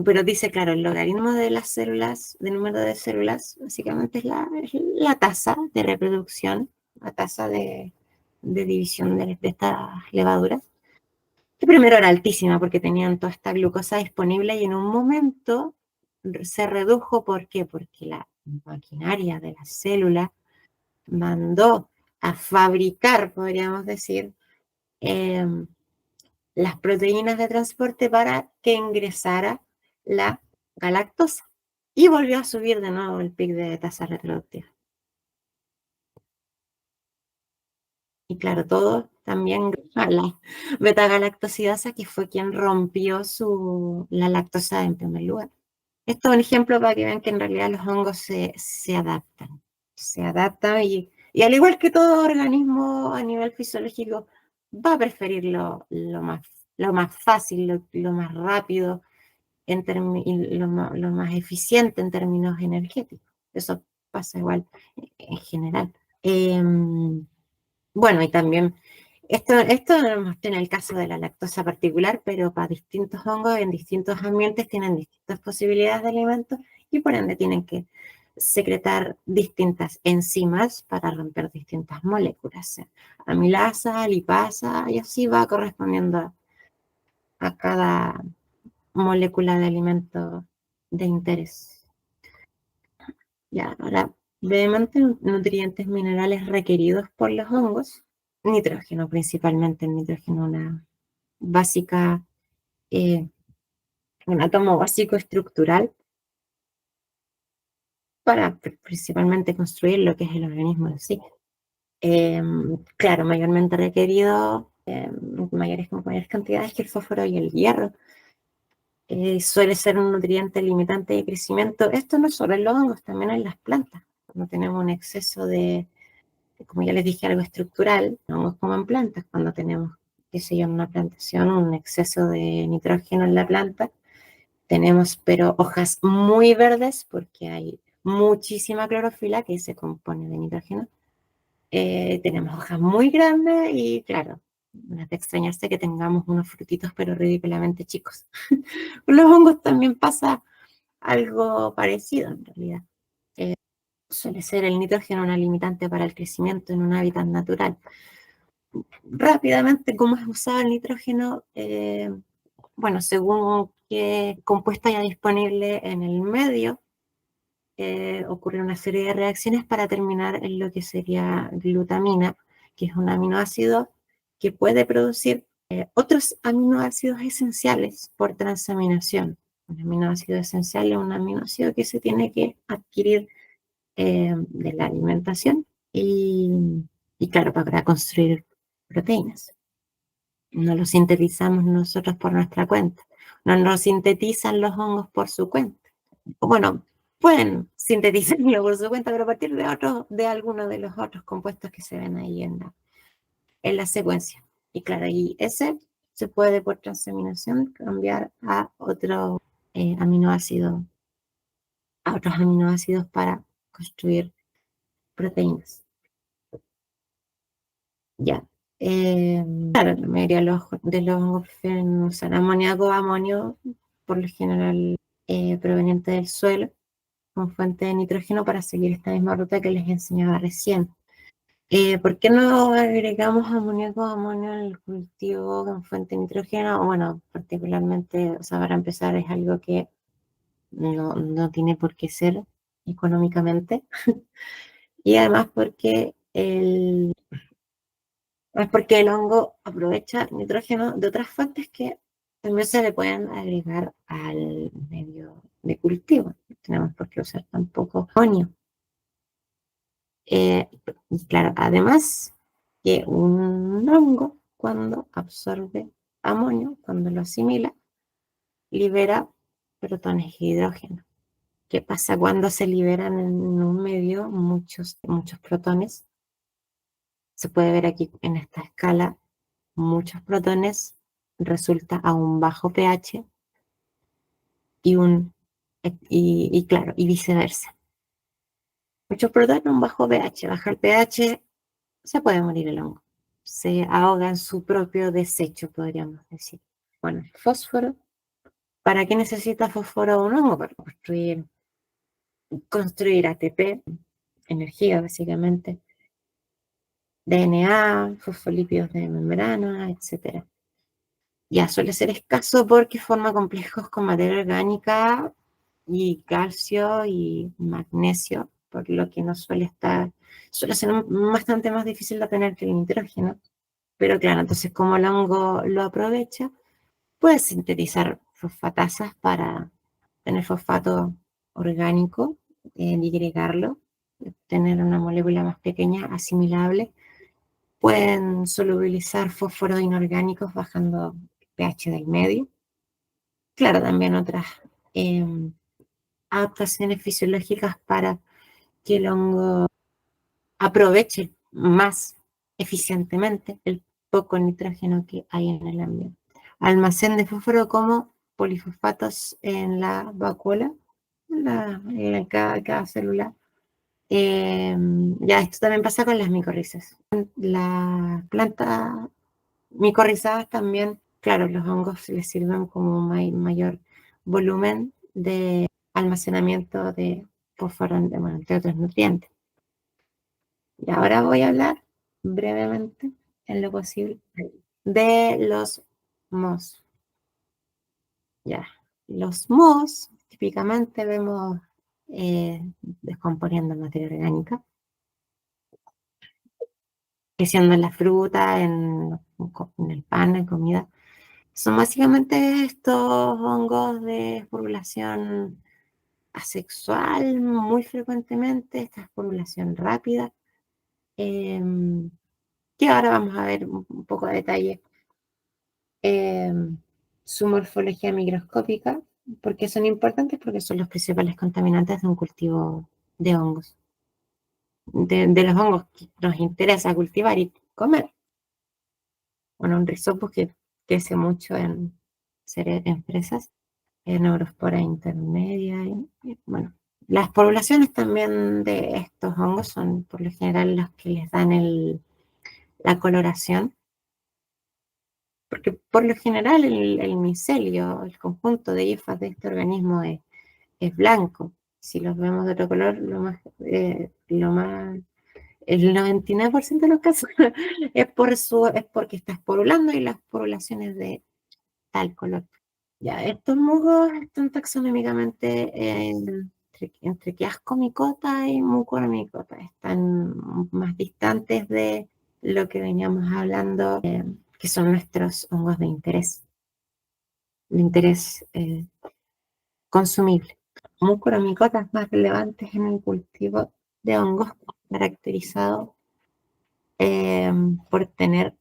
pero dice, claro, el logaritmo de las células, del número de células, básicamente es la tasa de reproducción, la tasa de división de estas levaduras, que primero era altísima porque tenían toda esta glucosa disponible y en un momento se redujo. ¿Por qué? Porque la maquinaria de la célula mandó a fabricar, podríamos decir, eh, las proteínas de transporte para que ingresara la galactosa. Y volvió a subir de nuevo el pic de tasa reproductiva. Y claro, todo también a la beta-galactosidasa, que fue quien rompió la lactosa en primer lugar. Esto es un ejemplo para que vean que en realidad los hongos se adaptan. Se adaptan y al igual que todo organismo a nivel fisiológico, va a preferir lo más fácil, lo más rápido, y lo más eficiente en términos energéticos. Eso pasa igual en general. Bueno, y también, esto lo mostré en el caso de la lactosa particular, pero para distintos hongos en distintos ambientes tienen distintas posibilidades de alimentos y por ende tienen que secretar distintas enzimas para romper distintas moléculas, amilasa, lipasa, y así va correspondiendo a cada molécula de alimento de interés. Ya, ahora, brevemente, nutrientes minerales requeridos por los hongos. Nitrógeno, principalmente el nitrógeno, una básica, un átomo básico estructural para principalmente construir lo que es el organismo en sí. Claro, mayormente requerido, mayores cantidades que el fósforo y el hierro. Suele ser un nutriente limitante de crecimiento. Esto no solo en los hongos, también en las plantas. Cuando tenemos un exceso como ya les dije, algo estructural, hongos como en plantas, cuando tenemos, qué sé yo, en una plantación, un exceso de nitrógeno en la planta, tenemos pero hojas muy verdes porque hay muchísima clorofila que se compone de nitrógeno. Tenemos hojas muy grandes y claro, no es de extrañarse que tengamos unos frutitos pero ridículamente chicos. Con los hongos también pasa algo parecido en realidad. Suele ser el nitrógeno una limitante para el crecimiento en un hábitat natural. Rápidamente, ¿cómo es usado el nitrógeno? Bueno, según qué compuesto haya disponible en el medio, ocurre una serie de reacciones para terminar en lo que sería glutamina, que es un aminoácido que puede producir otros aminoácidos esenciales por transaminación. Un aminoácido esencial es un aminoácido que se tiene que adquirir de la alimentación y claro, para construir proteínas. No lo sintetizamos nosotros por nuestra cuenta. No nos sintetizan los hongos por su cuenta. Bueno, pueden sintetizarlo por su cuenta, pero a partir de algunos de los otros compuestos que se ven ahí en la secuencia. Y claro, y ese se puede por transaminación cambiar a otro aminoácido, a otros aminoácidos para construir proteínas. Ya. Claro, la mayoría de los hongos prefieren usar amoníaco o amonio, por lo general proveniente del suelo, como fuente de nitrógeno para seguir esta misma ruta que les enseñaba recién. ¿Por qué no agregamos amoníaco o amonio al cultivo en fuente de nitrógeno? Bueno, particularmente, o sea, para empezar, es algo que no tiene por qué ser económicamente. Y además es porque el hongo aprovecha nitrógeno de otras fuentes que también se le pueden agregar al medio de cultivo. No tenemos por qué usar tampoco amonio. Y claro, además que un hongo, cuando absorbe amonio, cuando lo asimila, libera protones de hidrógeno. ¿Qué pasa cuando se liberan en un medio muchos protones? Se puede ver aquí en esta escala, muchos protones resulta a un bajo pH y claro, y viceversa. Muchos protones a un bajo pH, baja el pH, se puede morir el hongo. Se ahoga en su propio desecho, podríamos decir. Bueno, fósforo. ¿Para qué necesita fósforo un hongo? Para construir ATP, energía básicamente, DNA, fosfolípidos de membrana, etcétera. Ya suele ser escaso porque forma complejos con materia orgánica y calcio y magnesio, por lo que no suele ser bastante más difícil de obtener que el nitrógeno. Pero claro, entonces como el hongo lo aprovecha, puede sintetizar fosfatasas para tener fosfato orgánico, digregarlo, tener una molécula más pequeña, asimilable. Pueden solubilizar fósforos inorgánicos bajando el pH del medio. Claro, también otras eh, adaptaciones fisiológicas para que el hongo aproveche más eficientemente el poco nitrógeno que hay en el ambiente. Almacén de fósforo como polifosfatos en la vacuola, cada célula. Ya, esto también pasa con las micorrizas. Las plantas micorrizadas también, claro, los hongos les sirven como mayor volumen de almacenamiento de fósforo, bueno, entre otros nutrientes. Y ahora voy a hablar brevemente, en lo posible, de los mohos. Ya, los mohos típicamente vemos descomponiendo materia orgánica, creciendo en la fruta, en el pan, en comida. Son básicamente estos hongos de esporulación asexual muy frecuentemente, esta esporulación rápida, eh, que ahora vamos a ver un poco de detalle eh, su morfología microscópica, porque son importantes porque son los principales contaminantes de un cultivo de hongos, de los hongos que nos interesa cultivar y comer. Bueno, un rizopus que crece mucho en fresas, en neurospora intermedia, bueno. Las poblaciones también de estos hongos son por lo general los que les dan la coloración, porque por lo general el micelio, el conjunto de hifas de este organismo es blanco. Si los vemos de otro color, el 99% de los casos es porque está esporulando y la esporulación es de tal color. Ya, estos musgos están taxonómicamente entre quiascomicota y mucormicota. Están más distantes de lo que veníamos hablando, que son nuestros hongos de interés consumible. Mucormicotas más relevantes en el cultivo de hongos, caracterizado por tener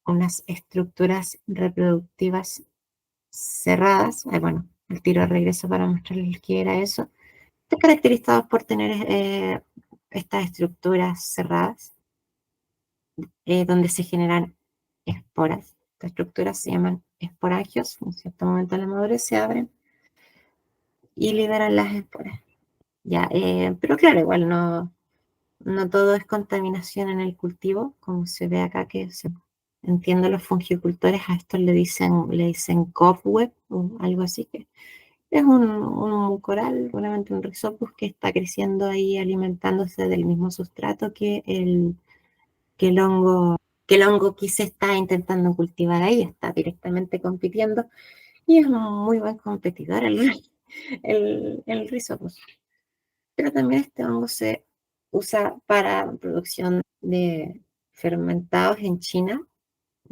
unas estructuras reproductivas cerradas. Bueno, el tiro de regreso para mostrarles qué era eso. Están caracterizados por tener estas estructuras cerradas, donde se generan esporas. Estas estructuras se llaman esporangios. En cierto momento de la madurez se abren y liberan las esporas. Ya, pero claro, igual no todo es contaminación en el cultivo, como se ve acá entiendo los fungicultores a esto le dicen cobweb o algo así, que es un coral, seguramente un rhizopus que está creciendo ahí alimentándose del mismo sustrato que que el hongo, que el hongo aquí se está intentando cultivar ahí, está directamente compitiendo y es un muy buen competidor el rizopus. Pero también este hongo se usa para producción de fermentados en China,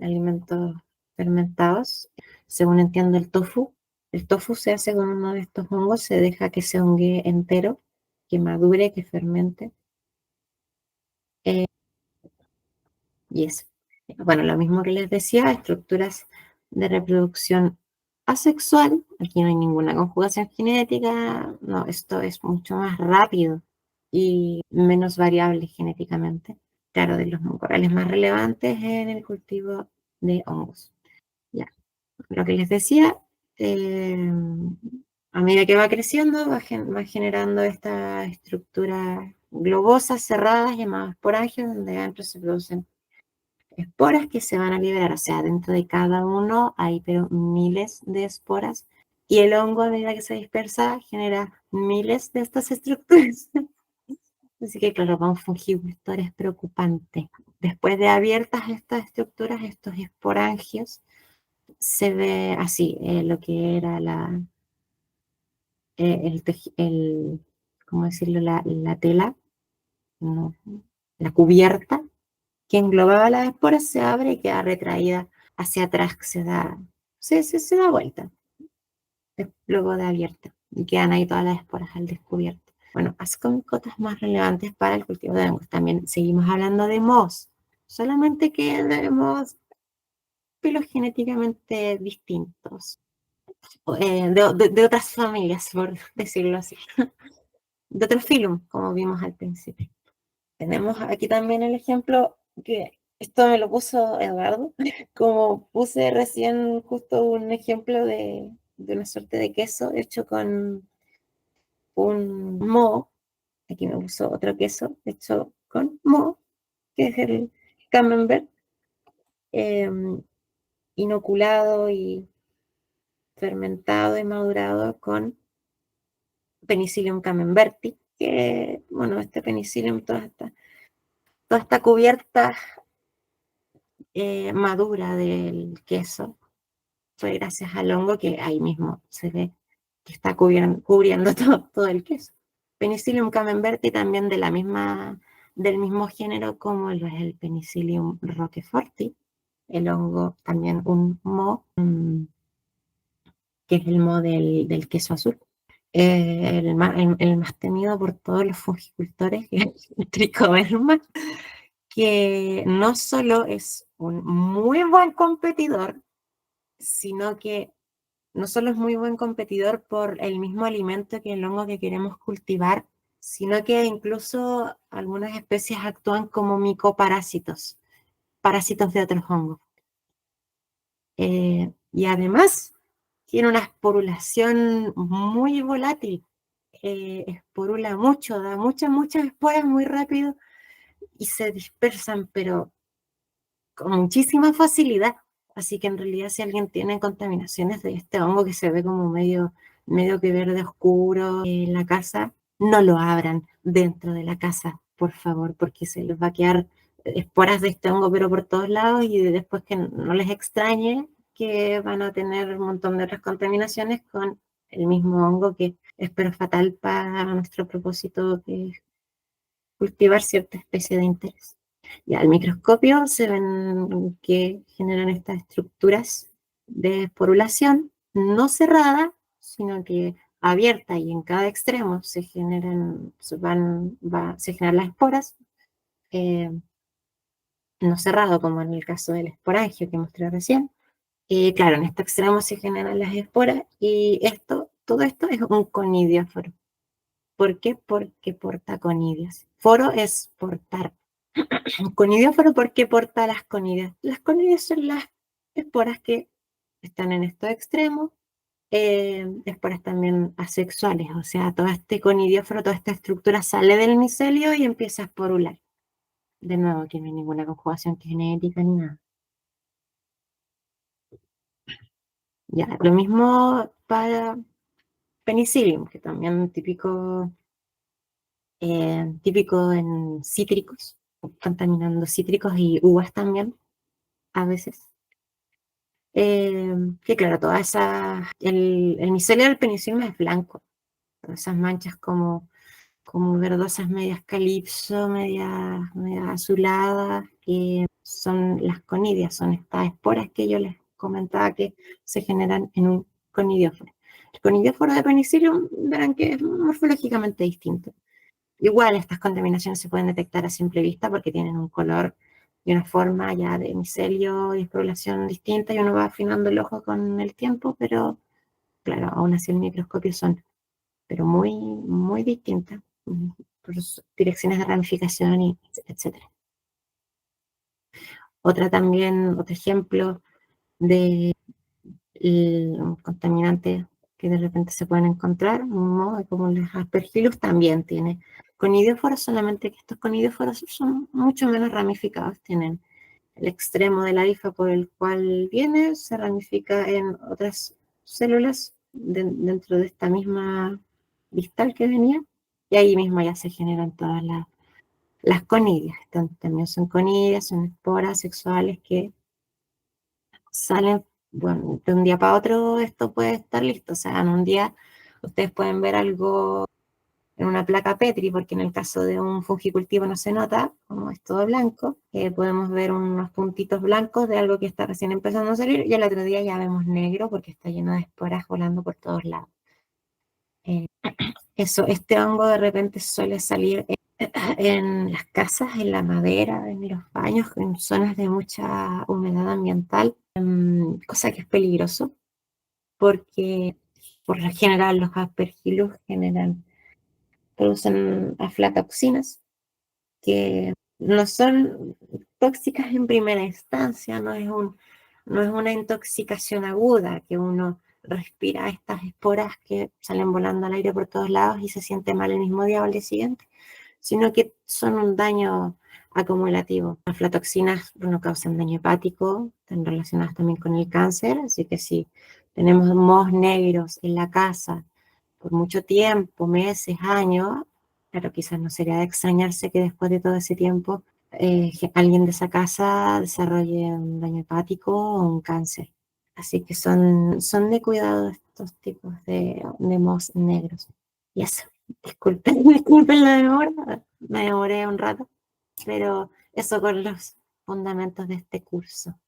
alimentos fermentados. Según entiendo el tofu se hace con uno de estos hongos, se deja que se hongue entero, que madure, que fermente. eh, y eso. Bueno, lo mismo que les decía, estructuras de reproducción asexual. Aquí no hay ninguna conjugación genética. No, esto es mucho más rápido y menos variable genéticamente. Claro, de los corales más relevantes en el cultivo de hongos. Ya, lo que les decía, a medida que va creciendo, va generando esta estructura globosa, cerradas, llamadas esporangios, donde adentro se producen esporas que se van a liberar. O sea, dentro de cada uno hay pero miles de esporas y el hongo a medida que se dispersa genera miles de estas estructuras. Así que claro, para un fungicultor es preocupante. Después de abiertas estas estructuras, estos esporangios, se ve así lo que era ¿cómo decirlo? La tela, no, la cubierta que englobaba las esporas se abre y queda retraída hacia atrás, se da vuelta, luego de abierta, y quedan ahí todas las esporas al descubierto. Bueno, así como cotas más relevantes para el cultivo de hongos. También seguimos hablando de mohos, solamente que de mohos filogenéticamente distintos, de otras familias, por decirlo así, de otro filum, como vimos al principio. Tenemos aquí también el ejemplo que esto me lo puso Eduardo, como puse recién justo un ejemplo de una suerte de queso hecho con un moho. Aquí me puso otro queso hecho con moho, que es el camembert, eh, inoculado y fermentado y madurado con Penicillium camemberti, que, bueno, este Penicillium, toda esta cubierta madura del queso fue gracias al hongo que ahí mismo se ve que está cubriendo todo el queso. Penicillium camemberti también del mismo género como lo es el Penicillium roqueforti, el hongo también un moho, que es el moho del queso azul. El más temido por todos los fungicultores, que es el tricoderma, que no solo es un muy buen competidor, sino que no solo es muy buen competidor por el mismo alimento que el hongo que queremos cultivar, sino que incluso algunas especies actúan como micoparásitos, parásitos de otros hongos. Y además tiene una esporulación muy volátil, esporula mucho, da muchas esporas muy rápido y se dispersan, pero con muchísima facilidad. Así que en realidad si alguien tiene contaminaciones de este hongo que se ve como medio que verde oscuro en la casa, no lo abran dentro de la casa, por favor, porque se les va a quedar esporas de este hongo pero por todos lados y después que no les extrañe que van a tener un montón de otras contaminaciones con el mismo hongo que es pero fatal para nuestro propósito que es cultivar cierta especie de interés. Y al microscopio se ven que generan estas estructuras de esporulación no cerrada, sino que abierta y en cada extremo se generan las esporas, eh, no cerrado como en el caso del esporangio que mostré recién. Claro, en este extremo se generan las esporas y todo esto es un conidióforo. ¿Por qué? Porque porta conidias. Foro es portar. Conidióforo porque porta las conidias. Las conidias son las esporas que están en estos extremos, esporas también asexuales, o sea, todo este conidióforo, toda esta estructura sale del micelio y empieza a esporular. De nuevo, que no hay ninguna conjugación genética ni nada. Ya, lo mismo para penicillium, que también típico en cítricos. contaminando cítricos y uvas también, a veces. Que claro, todas esas, el micelio del penicillium es blanco, todas esas manchas como verdosas, medias calipso, medias azuladas, que son las conidias, son estas esporas que yo les comentaba que se generan en un conidióforo. El conidióforo de penicillium, verán que es morfológicamente distinto. Igual estas contaminaciones se pueden detectar a simple vista porque tienen un color y una forma ya de micelio y población distinta y uno va afinando el ojo con el tiempo, pero claro, aún así el microscopio son, pero muy, muy distintas por direcciones de ramificación y etcétera. Otro ejemplo de un contaminante que de repente se pueden encontrar, ¿no? Como los aspergillus también tiene conidioforos, solamente que estos conidioforos son mucho menos ramificados, tienen el extremo de la hifa por el cual viene, se ramifica en otras células dentro de esta misma distal que venía, y ahí mismo ya se generan todas las conidias. También son conidias, son esporas sexuales que salen, bueno, de un día para otro esto puede estar listo, o sea, en un día ustedes pueden ver algo en una placa Petri, porque en el caso de un fungicultivo no se nota, como es todo blanco, podemos ver unos puntitos blancos de algo que está recién empezando a salir, y el otro día ya vemos negro porque está lleno de esporas volando por todos lados. Este hongo de repente suele salir en las casas, en la madera, en los baños, en zonas de mucha humedad ambiental, cosa que es peligroso porque por lo general los aspergillus producen aflatoxinas que no son tóxicas en primera instancia, no es una intoxicación aguda que uno respira estas esporas que salen volando al aire por todos lados y se siente mal el mismo día o al día siguiente, sino que son un daño acumulativo. Las aflatoxinas, bueno, causan daño hepático, están relacionadas también con el cáncer, así que si tenemos mohos negros en la casa por mucho tiempo, meses, años, claro, quizás no sería de extrañarse que después de todo ese tiempo alguien de esa casa desarrolle un daño hepático o un cáncer. Así que son de cuidado estos tipos de mohos negros. Y eso, disculpen la demora, me demoré un rato, pero eso con los fundamentos de este curso.